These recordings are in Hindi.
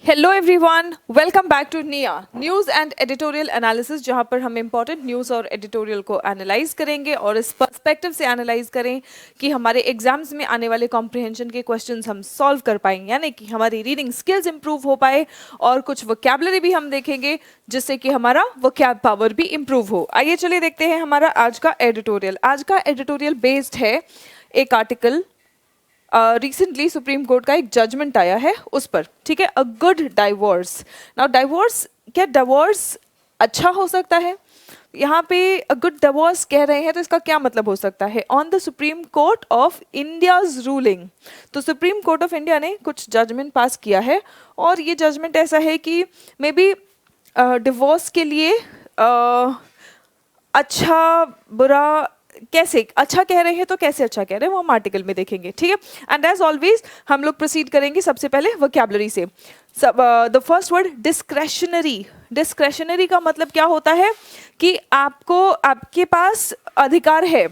Hello everyone, welcome back to निया न्यूज़ एंड एडिटोरियल एनालिसिस, जहां पर हम इम्पॉर्टेंट न्यूज़ और एडिटोरियल को एनालाइज करेंगे और इस पर्सपेक्टिव से एनालाइज करें कि हमारे एग्जाम्स में आने वाले कॉम्प्रिहेंशन के क्वेश्चंस हम सॉल्व कर पाएंगे, यानी कि हमारी रीडिंग स्किल्स इंप्रूव हो पाए और कुछ वोकैबुलरी भी हम देखेंगे जिससे कि हमारा वोकैब पावर भी इंप्रूव हो। आइए चलिए देखते हैं हमारा आज का एडिटोरियल। आज का एडिटोरियल बेस्ड है एक आर्टिकल, रिसेंटली सुप्रीम कोर्ट का एक जजमेंट आया है उस पर, ठीक है। A good divorce. Now divorce, क्या डिवोर्स अच्छा हो सकता है? यहाँ पे अ गुड डिवोर्स कह रहे हैं तो इसका क्या मतलब हो सकता है? On the Supreme Court of India's ruling. तो सुप्रीम कोर्ट ऑफ इंडिया ने कुछ जजमेंट पास किया है और ये जजमेंट ऐसा है कि मे बी डिवोर्स के लिए अच्छा बुरा, कैसे अच्छा कह रहे हैं तो कैसे अच्छा कह रहे हैं वो हम आर्टिकल में देखेंगे, ठीक है। एंड एज ऑलवेज हम लोग प्रोसीड करेंगे सबसे पहले वोकैबुलरी से। The first word discretionary. Discretionary का मतलब क्या होता है कि आपके पास अधिकार है,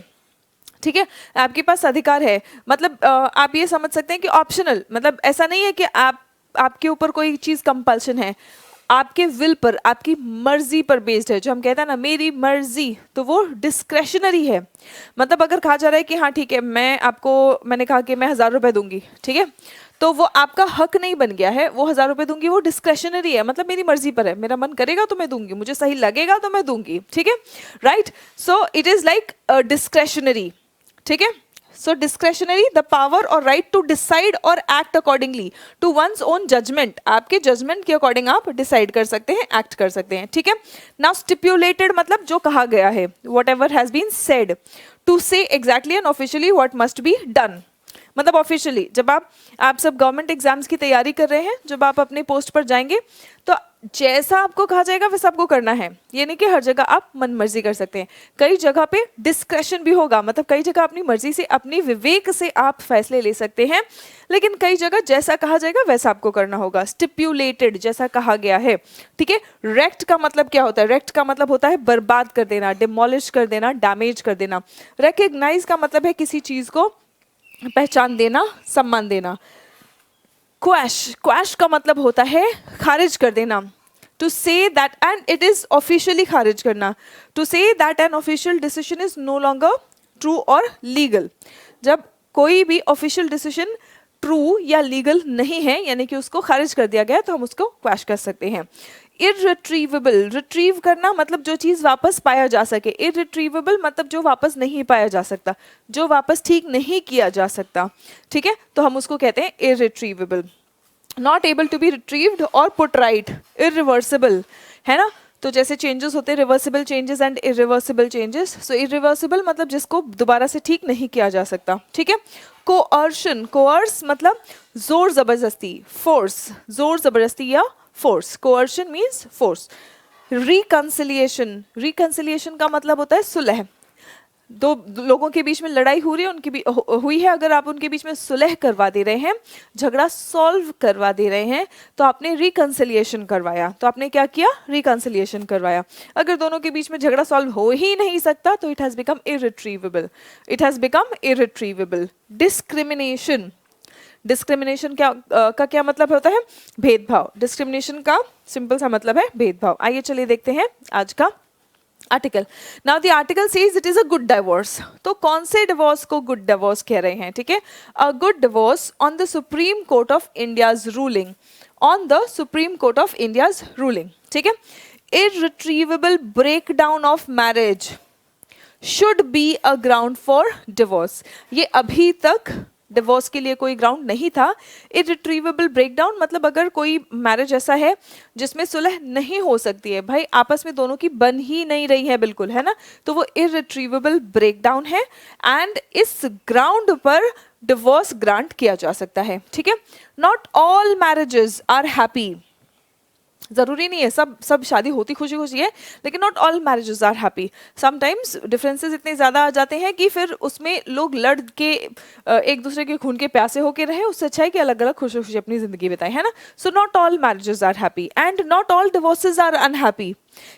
ठीक है। आपके पास अधिकार है मतलब आप ये समझ सकते हैं कि ऑप्शनल, मतलब ऐसा नहीं है कि आपके ऊपर कोई चीज़ कंपल्शन है, आपके विल पर, आपकी मर्जी पर बेस्ड है। जो हम कहते हैं ना मेरी मर्जी, तो वो डिस्क्रेशनरी है। मतलब अगर कहा जा रहा है कि हाँ ठीक है, मैंने कहा कि मैं 1,000 रुपए दूंगी, ठीक है, तो वो आपका हक नहीं बन गया है। वो 1,000 रुपए दूंगी वो डिस्क्रेशनरी है, मतलब मेरी मर्जी पर है, मेरा मन करेगा तो मैं दूंगी, मुझे सही लगेगा तो मैं दूंगी, ठीक है, right. So it is like discretionary, ठीक है। सो डिस्क्रेशनरी, द पावर और राइट टू डिसाइड और act accordingly to one's own judgment. आपके जजमेंट के अकॉर्डिंग आप डिसाइड कर सकते हैं, एक्ट कर सकते हैं, ठीक है। नाउ स्टिप्युलेटेड मतलब जो कहा गया है, whatever has been said, to say exactly and officially what must be done. मतलब ऑफिशियली जब आप सब गवर्नमेंट एग्जाम्स की तैयारी कर रहे हैं, जब आप अपने पोस्ट पर जाएंगे तो जैसा आपको कहा जाएगा वैसा आपको करना है। ये नहीं कि हर जगह आप मन मर्जी कर सकते हैं, कई जगह पे डिस्क्रेशन भी होगा, मतलब कई जगह अपनी मर्जी से, अपनी विवेक से आप फैसले ले सकते हैं, लेकिन कई जगह जैसा कहा जाएगा वैसा आपको करना होगा। स्टिप्युलेटेड, जैसा कहा गया है, ठीक है। रेक्ट का मतलब क्या होता है? रेक्ट का मतलब होता है बर्बाद कर देना, डिमोलिश कर देना, डैमेज कर देना। रिकग्नाइज का मतलब है किसी चीज को पहचान देना, सम्मान देना। क्वैश, क्वैश का मतलब होता है खारिज कर देना। To say that, and it is officially खारिज करना। To say that an official decision is no longer true और लीगल। जब कोई भी ऑफिशियल डिसीजन ट्रू या लीगल नहीं है, यानी कि उसको खारिज कर दिया गया, तो हम उसको क्वैश कर सकते हैं। इररिट्रीवेबल, रिट्रीव करना मतलब जो चीज़ वापस पाया जा सके। इररिट्रीवेबल मतलब जो वापस नहीं पाया जा सकता, जो वापस ठीक नहीं किया जा सकता, ठीक है, तो हम उसको कहते हैं irretrievable. Not able to be retrieved और पुट राइट, इरिवर्सिबल, है ना। तो जैसे चेंजेस होते हैं, reversible changes and irreversible changes. So irreversible मतलब जिसको दोबारा से ठीक नहीं किया जा सकता, ठीक है। कोअर्शन, कोअर्स मतलब जोर जबरदस्ती, फोर्स, जोर जबरदस्ती या force. Coercion means force. Reconciliation, reconciliation का मतलब होता है सुलह। दो लोगों के बीच में लड़ाई हो रही है, हुई है, अगर आप उनके बीच में सुलह करवा दे रहे हैं, झगड़ा सॉल्व करवा दे रहे हैं, तो आपने रिकंसिलिएशन करवाया। तो आपने क्या किया? रिकंसिलिएशन करवाया। अगर दोनों के बीच में झगड़ा सॉल्व हो ही नहीं सकता तो it has become irretrievable, it has become irretrievable. Discrimination, discrimination का क्या मतलब होता है? भेदभाव। डिस्क्रिमिनेशन का सिंपल सा मतलब है भेदभाव। आइए चलिए देखते हैं आज का article. Now the article says it is a good divorce. तो कौन से डिवोर्स को गुड डिवोर्स कह रहे हैं? ठीक है, a good divorce on the Supreme Court of India's ruling, on the Supreme Court of India's ruling, ठीक है। Irretrievable breakdown of marriage should be a ground for divorce. ये अभी तक डिवोर्स के लिए कोई ग्राउंड नहीं था। इररिट्रीवेबल ब्रेकडाउन मतलब अगर कोई मैरिज ऐसा है जिसमें सुलह नहीं हो सकती है, भाई आपस में दोनों की बन ही नहीं रही है बिल्कुल, है ना, तो वो इररिट्रीवेबल ब्रेकडाउन है एंड इस ग्राउंड पर डिवोर्स ग्रांट किया जा सकता है, ठीक है। Not all marriages are happy, जरूरी नहीं है सब शादी होती खुशी खुशी है, लेकिन not all marriages are happy. Sometimes differences इतने ज़्यादा आ जाते हैं कि फिर उसमें लोग लड़ के एक दूसरे के खून के प्यासे होके रहे, उससे अच्छा है कि अलग अलग खुशी खुशी अपनी ज़िंदगी बिताएं, है ना। So not all marriages are happy and not all divorces are unhappy.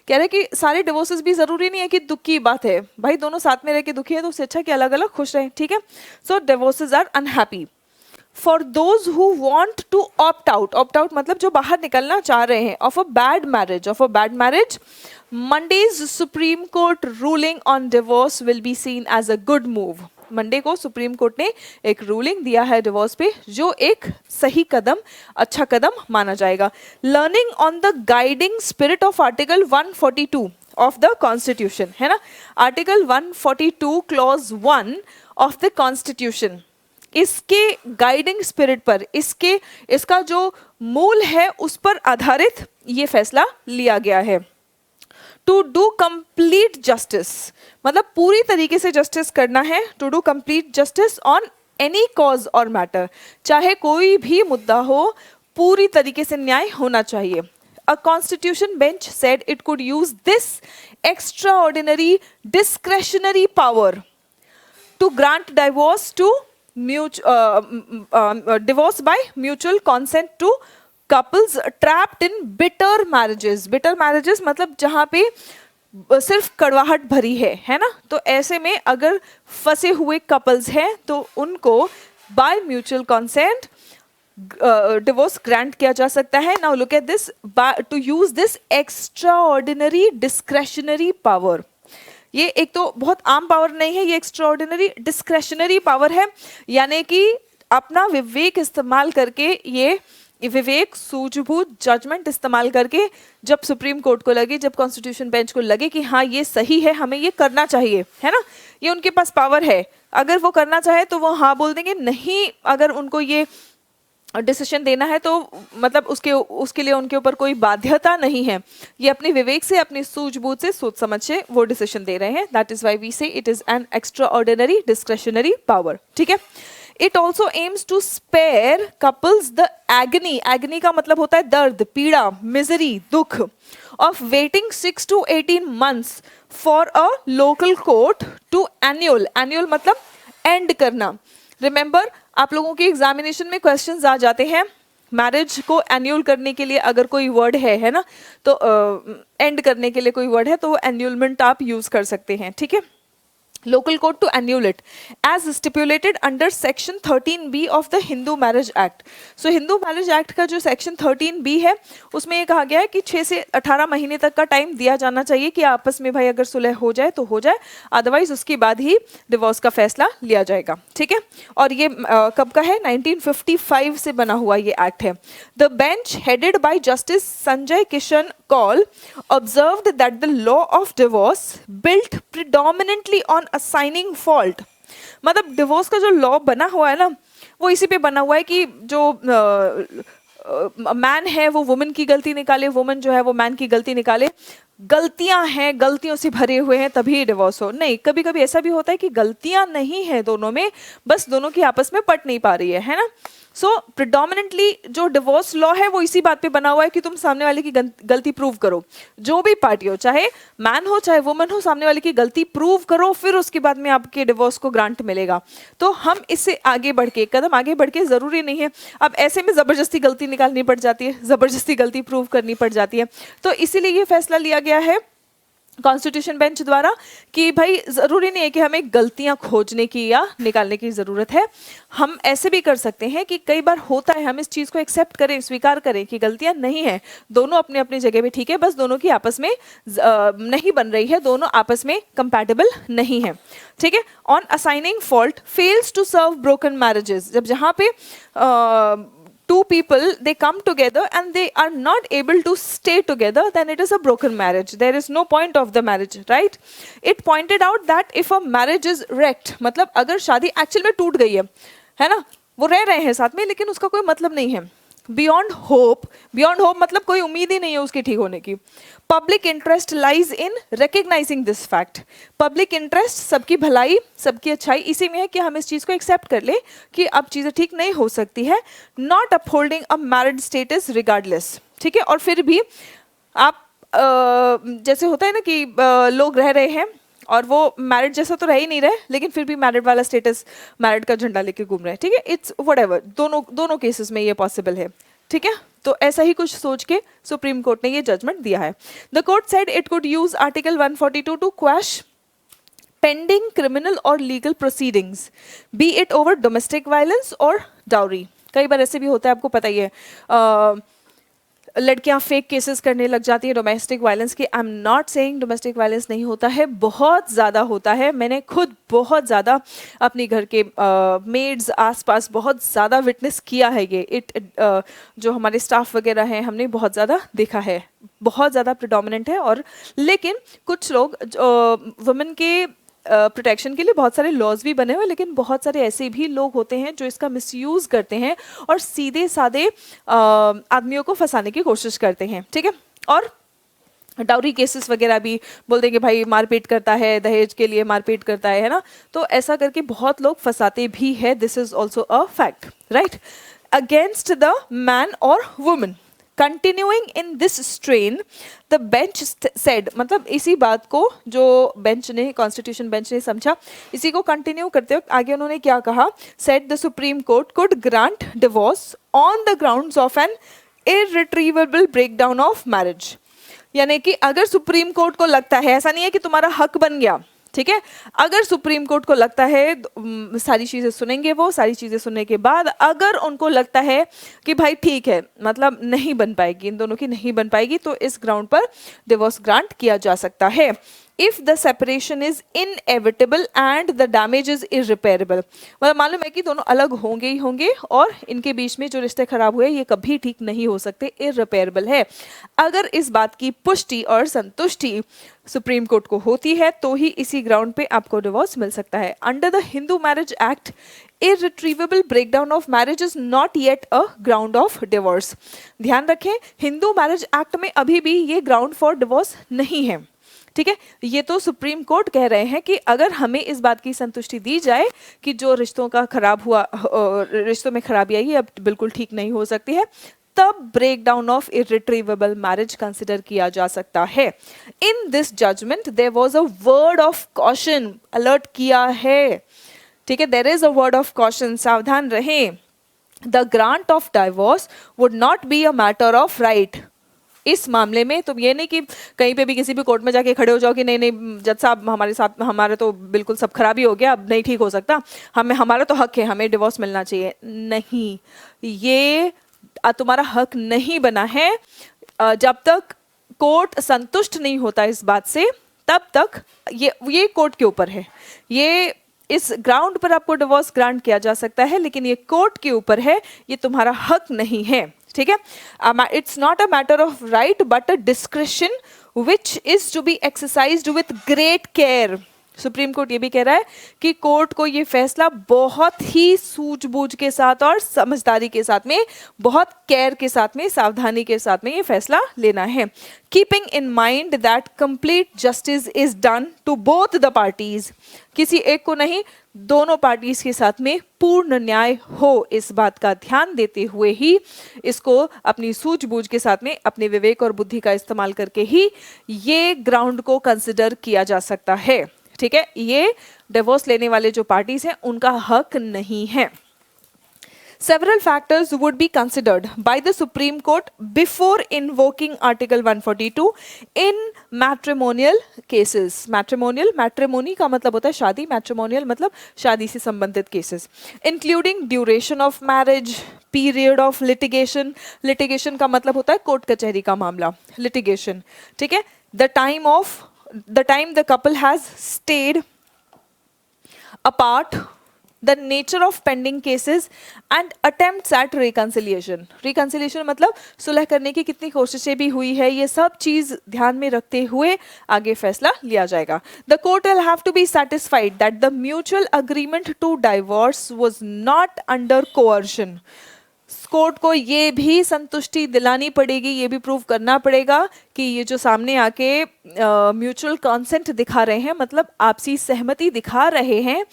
कह रहे कि सारे डिवोर्सेस भी ज़रूरी नहीं है कि दुख की बात है, भाई दोनों साथ में रह के दुखी है तो उससे अच्छा कि अलग अलग खुश रहें, ठीक है। So divorces are unhappy. For those who want to opt out, opt out मतलब जो बाहर निकलना चाह रहे हैं, of a bad marriage, Monday's Supreme Court ruling on divorce will be seen as a good move. Monday को सुप्रीम कोर्ट ने एक रूलिंग दिया है डिवोर्स पे, जो एक सही कदम, अच्छा कदम माना जाएगा। Learning on the guiding spirit of article 142 of the constitution, है ना, article 142 clause 1 of the constitution, इसके गाइडिंग स्पिरिट पर, इसका जो मूल है उस पर आधारित ये फैसला लिया गया है। टू डू कंप्लीट जस्टिस मतलब पूरी तरीके से जस्टिस करना है, to do complete justice on any cause और मैटर, चाहे कोई भी मुद्दा हो, पूरी तरीके से न्याय होना चाहिए। A constitution bench said it could use this extraordinary discretionary power to grant divorce to divorce by mutual consent to couples trapped in bitter marriages मतलब जहाँ पे सिर्फ कड़वाहट भरी है ना, तो ऐसे में अगर फंसे हुए कपल्स हैं तो उनको by mutual consent divorce grant किया जा सकता है। Now look at this, to use this extraordinary discretionary power, ये एक तो बहुत आम पावर नहीं है, ये एक्स्ट्राऑर्डिनरी डिस्क्रेशनरी पावर है, यानी कि अपना विवेक इस्तेमाल करके, ये विवेक सूझबूझ जजमेंट इस्तेमाल करके, जब सुप्रीम कोर्ट को लगे, जब कॉन्स्टिट्यूशन बेंच को लगे कि हाँ ये सही है, हमें ये करना चाहिए, है ना, ये उनके पास पावर है। अगर वो करना चाहे तो वो हाँ बोल देंगे, नहीं अगर उनको ये डिसीजन देना है तो मतलब उसके लिए उनके ऊपर कोई बाध्यता नहीं है, ये अपने विवेक से, अपनी सूझबूझ से, सोच समझ से वो डिसीजन दे रहे हैं। That is why we say it is an extraordinary discretionary power, ठीक है। It also aims to spare couples the agony का मतलब होता है दर्द, पीड़ा, मिजरी, दुख of waiting 6 to 18 months for a local court to annul मतलब एंड करना। रिमेंबर, आप लोगों के एग्जामिनेशन में क्वेश्चंस आ जाते हैं, मैरिज को एन्यूल करने के लिए अगर कोई वर्ड है ना, तो एंड करने के लिए कोई वर्ड है तो वो एन्यूलमेंट आप यूज कर सकते हैं, ठीक है। Local court to annul it as stipulated under section 13B of the Hindu marriage act. So Hindu marriage act का जो सेक्शन 13B है उसमें ये कहा गया है कि 6 से 18 महीने तक का टाइम दिया जाना चाहिए कि आपस में भाई अगर सुलह हो जाए तो हो जाए, अदरवाइज उसके बाद ही डिवोर्स का फैसला लिया जाएगा, ठीक है। और ये कब का है, 1955 से बना हुआ ये एक्ट है। The bench headed by justice Sanjay Kishan Kaul observed that the law of divorce built predominantly on assigning fault, मतलब डिवोर्स का जो लॉ बना हुआ है ना वो इसी पे बना हुआ है कि जो मैन है वो वुमेन की गलती निकाले, वुमेन जो है वो मैन की गलती निकाले, गलतियां हैं, गलतियों से भरे हुए हैं तभी डिवोर्स हो। नहीं, कभी कभी ऐसा भी होता है कि गलतियां नहीं है दोनों में, बस दोनों की आपस में पट नहीं पा रही है ना। सो प्रिडोमिनेंटली जो डिवोर्स लॉ है वो इसी बात पे बना हुआ है कि तुम सामने वाले की गलती प्रूव करो, जो भी पार्टी हो, चाहे मैन हो चाहे वुमन हो, सामने वाले की गलती प्रूव करो, फिर उसके बाद में आपके डिवोर्स को ग्रांट मिलेगा। तो हम इससे आगे बढ़ के, कदम आगे बढ़ के, जरूरी नहीं है अब ऐसे में जबरदस्ती गलती निकालनी पड़ जाती है, जबरदस्ती गलती प्रूव करनी पड़ जाती है। तो इसीलिए ये फैसला लिया गया है कॉन्स्टिट्यूशन बेंच द्वारा कि भाई ज़रूरी नहीं है कि हमें गलतियां खोजने की या निकालने की ज़रूरत है, हम ऐसे भी कर सकते हैं कि कई बार होता है, हम इस चीज़ को एक्सेप्ट करें, स्वीकार करें कि गलतियां नहीं है, दोनों अपने अपनी जगह पे ठीक है, बस दोनों की आपस में नहीं बन रही है, दोनों आपस में कंपैटिबल नहीं है, ठीक है। On assigning fault fails to serve broken marriages, जब जहाँ पे two people they come together and they are not able to stay together, then it is a broken marriage, there is no point of the marriage, right? It pointed out that if a marriage is wrecked, मतलब अगर शादी एक्चुअल में टूट गई है ना, वो रह रहे हैं साथ में लेकिन उसका कोई मतलब नहीं है, बियॉन्ड होप मतलब कोई उम्मीद ही नहीं है उसके ठीक होने की। Public interest lies in recognising this fact, public interest, सबकी भलाई, सबकी अच्छाई इसी में है कि हम इस चीज़ को एक्सेप्ट कर ले कि अब चीज़ें ठीक नहीं हो सकती है। Not upholding a married status regardless, ठीक है। और फिर भी आप जैसे होता है ना कि लोग रह रहे हैं और वो मैरिड जैसा तो रह ही नहीं रहे, लेकिन फिर भी मैरिड वाला स्टेटस, मैरिड का झंडा लेके घूम रहे हैं, ठीक है। इट्स व्हाटएवर, दोनों केसेस में ये पॉसिबल है, ठीक है। तो ऐसा ही कुछ सोच के सुप्रीम कोर्ट ने ये जजमेंट दिया है। The court said it could use article 142 to quash pending criminal और legal proceedings, be it over domestic violence और डाउरी। कई बार ऐसे भी होता है, आपको पता ही है, लड़कियां फेक केसेस करने लग जाती है डोमेस्टिक वायलेंस की। I am not saying domestic violence नहीं होता है, बहुत ज़्यादा होता है। मैंने खुद बहुत ज़्यादा अपने घर के मेड्स आसपास बहुत ज़्यादा विटनेस किया है ये। जो हमारे स्टाफ वगैरह हैं, हमने बहुत ज़्यादा देखा है, बहुत ज़्यादा प्रिडोमिनेंट है। और लेकिन कुछ लोग वुमेन के प्रोटेक्शन के लिए बहुत सारे लॉज भी बने हुए, लेकिन बहुत सारे ऐसे भी लोग होते हैं जो इसका मिसयूज़ करते हैं और सीधे साधे आदमियों को फंसाने की कोशिश करते हैं, ठीक है। और डाउरी केसेस वगैरह भी बोल देंगे भाई मारपीट करता है, दहेज के लिए मारपीट करता है ना, तो ऐसा करके बहुत लोग फंसाते भी है। This is also a fact, right. Against the man और woman continuing in this strain the bench said, मतलब इसी बात को जो बेंच ने, कॉन्स्टिट्यूशन बेंच ने समझा, इसी को कंटिन्यू करते वक्त आगे उन्होंने क्या कहा, said the Supreme Court could grant divorce on the grounds of an irretrievable breakdown of marriage. यानी कि अगर सुप्रीम कोर्ट को लगता है, ऐसा नहीं है कि तुम्हारा हक बन गया, ठीक है, अगर सुप्रीम कोर्ट को लगता है, सारी चीज़ें सुनेंगे वो, सारी चीज़ें सुनने के बाद अगर उनको लगता है कि भाई ठीक है, मतलब नहीं बन पाएगी, इन दोनों की नहीं बन पाएगी, तो इस ग्राउंड पर डिवोर्स ग्रांट किया जा सकता है। If the separation is inevitable and the damage is irreparable, मतलब मालूम है कि दोनों अलग होंगे ही होंगे और इनके बीच में जो रिश्ते खराब हुए ये कभी ठीक नहीं हो सकते, इररिपेयरेबल है। अगर इस बात की पुष्टि और संतुष्टि सुप्रीम कोर्ट को होती है तो ही इसी ग्राउंड पे आपको डिवोर्स मिल सकता है। Under the Hindu marriage act irretrievable breakdown of marriage is not yet a ground of divorce। ध्यान रखें, हिंदू मैरिज एक्ट में अभी भी ये ग्राउंड फॉर डिवोर्स नहीं है, ठीक है। ये तो सुप्रीम कोर्ट कह रहे हैं कि अगर हमें इस बात की संतुष्टि दी जाए कि जो रिश्तों का खराब हुआ, रिश्तों में खराबी आई अब बिल्कुल ठीक नहीं हो सकती है, तब breakdown of irretrievable marriage consider किया जा सकता है। In this judgment there was a word of caution, alert किया है, ठीक है, there is a word of caution, सावधान रहें। The grant of divorce would not be a matter of right. इस मामले में तो ये नहीं कि कहीं पे भी किसी भी कोर्ट में जाके खड़े हो जाओ कि नहीं नहीं जज साहब हमारे साथ, हमारे तो बिल्कुल सब खराबी हो गया, अब नहीं ठीक हो सकता, हमारा तो हक है, हमें डिवोर्स मिलना चाहिए। नहीं, ये तुम्हारा हक नहीं बना है। जब तक कोर्ट संतुष्ट नहीं होता इस बात से, तब तक ये कोर्ट के ऊपर है, ये इस ग्राउंड पर आपको डिवोर्स ग्रांट किया जा सकता है, लेकिन ये कोर्ट के ऊपर है, ये तुम्हारा हक नहीं है, ठीक है। It's not a matter of right but a discretion which is to be exercised with great care. Supreme court ये भी कह रहा है कि कोर्ट को ये फैसला बहुत ही सूझबूझ के साथ और समझदारी के साथ में, बहुत केयर के साथ में, सावधानी के साथ में ये फैसला लेना है। Keeping in mind that complete justice is done to both the parties, किसी एक को नहीं, दोनों पार्टीज के साथ में पूर्ण न्याय हो, इस बात का ध्यान देते हुए ही इसको अपनी सूझबूझ के साथ में, अपने विवेक और बुद्धि का इस्तेमाल करके ही ये ग्राउंड को कंसिडर किया जा सकता है, ठीक है। ये डिवोर्स लेने वाले जो पार्टीज हैं उनका हक नहीं है। Several factors would be considered by the Supreme Court before invoking Article 142 in matrimonial cases. Matrimony का मतलब होता है शादी, matrimonial मतलब शादी से संबंधित cases, including duration of marriage, period of litigation. Litigation का मतलब होता है कोर्ट कचहरी का मामला, litigation, ठीक है। The time the couple has stayed apart, the nature of pending cases and attempts at reconciliation. Reconciliation मतलब सुलह करने की कितनी कोशिशें भी हुई है, ये सब चीज ध्यान में रखते हुए आगे फैसला लिया जाएगा। The court will have to be satisfied that the mutual agreement to divorce was not under coercion. Court को ये भी संतुष्टि दिलानी पड़ेगी, ये भी प्रूव करना पड़ेगा कि ये जो सामने आके म्यूचुअल कंसेंट दिखा रहे हैं, मतलब आपसी सहमति दिखा रहे हैं,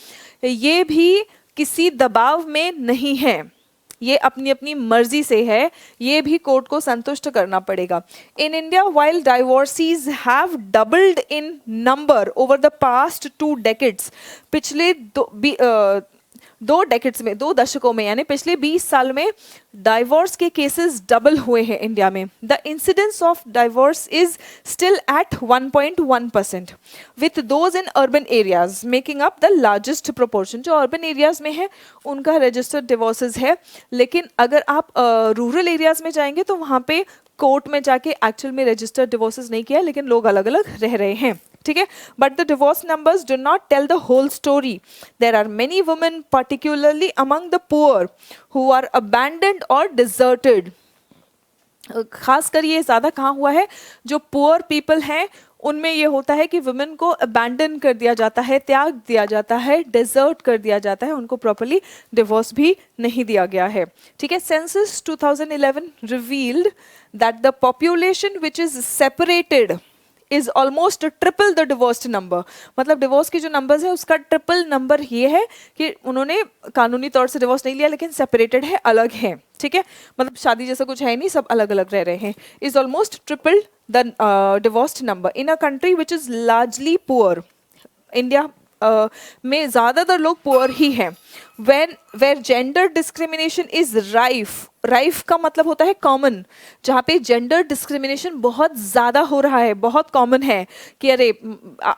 ये भी किसी दबाव में नहीं है, ये अपनी अपनी मर्जी से है, ये भी कोर्ट को संतुष्ट करना पड़ेगा। In India while divorcees have doubled in number over the past 2 decades, पिछले 2 डेकेड्स में, 2 दशकों में, यानी पिछले 20 साल में डाइवोर्स के केसेस डबल हुए हैं इंडिया में. The incidence of divorce is still at 1.1% with those in urban areas making up the largest proportion. जो अर्बन एरियाज में है उनका रजिस्टर्ड डिवोर्सेस है, लेकिन अगर आप रूरल एरियाज में जाएंगे तो वहाँ पे कोर्ट में जाके एक्चुअल में रजिस्टर्ड डिवोर्सेस नहीं किया, लेकिन लोग अलग अलग रह रहे हैं. ठीक है, but the divorce numbers do not tell the whole story. There are many women particularly among the poor who are abandoned और डिजर्टेड. खासकर ये ज़्यादा कहाँ हुआ है, जो पुअर पीपल हैं उनमें ये होता है कि वुमेन को अबैंडन कर दिया जाता है, त्याग दिया जाता है, डिजर्ट कर दिया जाता है, उनको प्रॉपर्ली डिवोर्स भी नहीं दिया गया है. ठीक है, census 2011 revealed that the population which is separated is almost triple the divorce number. मतलब डिवोर्स की जो नंबर्स है उसका ट्रिपल नंबर ये है कि उन्होंने कानूनी तौर से डिवोर्स नहीं लिया लेकिन सेपरेटेड है, अलग है. ठीक है, मतलब शादी जैसा कुछ है नहीं, सब अलग अलग रह रहे हैं. Is almost triple the divorce number in a country which is largely poor. India में ज़्यादातर लोग पुअर ही हैं. Where gender discrimination is rife. Rife का मतलब होता है कॉमन. जहाँ पे जेंडर डिस्क्रिमिनेशन बहुत ज़्यादा हो रहा है, बहुत कॉमन है कि अरे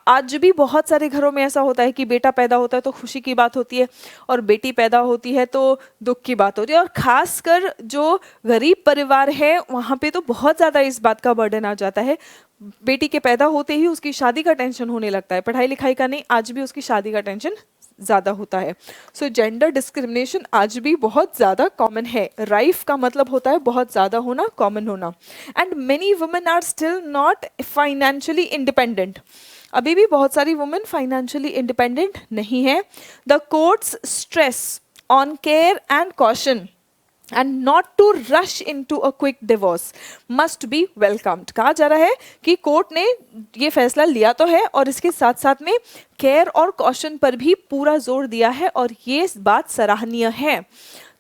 आज भी बहुत सारे घरों में ऐसा होता है कि बेटा पैदा होता है तो खुशी की बात होती है और बेटी पैदा होती है तो दुख की बात होती है. और ख़ासकर जो गरीब परिवार है वहाँ पे तो बहुत ज़्यादा इस बात का बर्डन आ जाता है. बेटी के पैदा होते ही उसकी शादी का टेंशन होने लगता है, पढ़ाई लिखाई का नहीं, आज भी उसकी शादी का टेंशन ज़्यादा होता है. सो जेंडर डिस्क्रिमिनेशन आज भी बहुत ज़्यादा कॉमन है. राइफ का मतलब होता है बहुत ज़्यादा होना, कॉमन होना. And many women are still not financially independent. अभी भी बहुत सारी वुमेन फाइनेंशियली इंडिपेंडेंट नहीं है. The courts stress on care and caution and not to rush into a quick divorce must be welcomed. कहा जा रहा है कि कोर्ट ने ये फैसला लिया तो है और इसके साथ साथ में केयर और कॉशन पर भी पूरा जोर दिया है और ये बात सराहनीय है.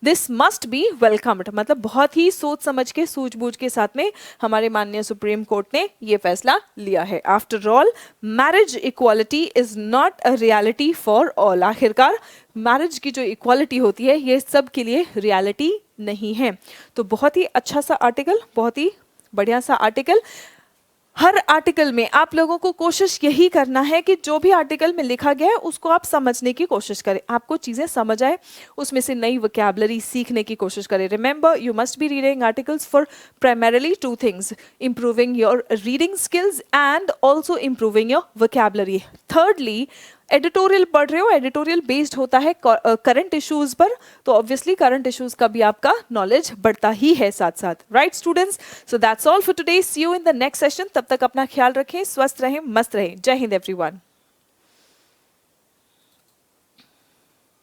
This must be welcomed. मतलब बहुत ही सोच समझ के, सूझबूझ के साथ में हमारे माननीय सुप्रीम कोर्ट ने ये फैसला लिया है. After all marriage equality is not a reality for all. आखिरकार मैरिज की जो इक्वालिटी होती है ये सब के लिए रियलिटी नहीं है. तो बहुत ही अच्छा सा आर्टिकल, बहुत ही बढ़िया सा आर्टिकल. हर आर्टिकल में आप लोगों को कोशिश यही करना है कि जो भी आर्टिकल में लिखा गया है उसको आप समझने की कोशिश करें, आपको चीज़ें समझ आए, उसमें से नई वोकैबुलरी सीखने की कोशिश करें. Remember, you must be reading articles for primarily 2 things, improving your reading skills and also improving your vocabulary. Thirdly, editorial पढ़ रहे हो, एडिटोरियल बेस्ड होता है करंट इश्यूज पर, तो ऑब्वियसली करंट इश्यूज का भी आपका नॉलेज बढ़ता ही है साथ साथ. Right students, so that's all for today. See you in the next session. तब तक अपना ख्याल रखें, स्वस्थ रहें, मस्त रहें. जय हिंद एवरीवन.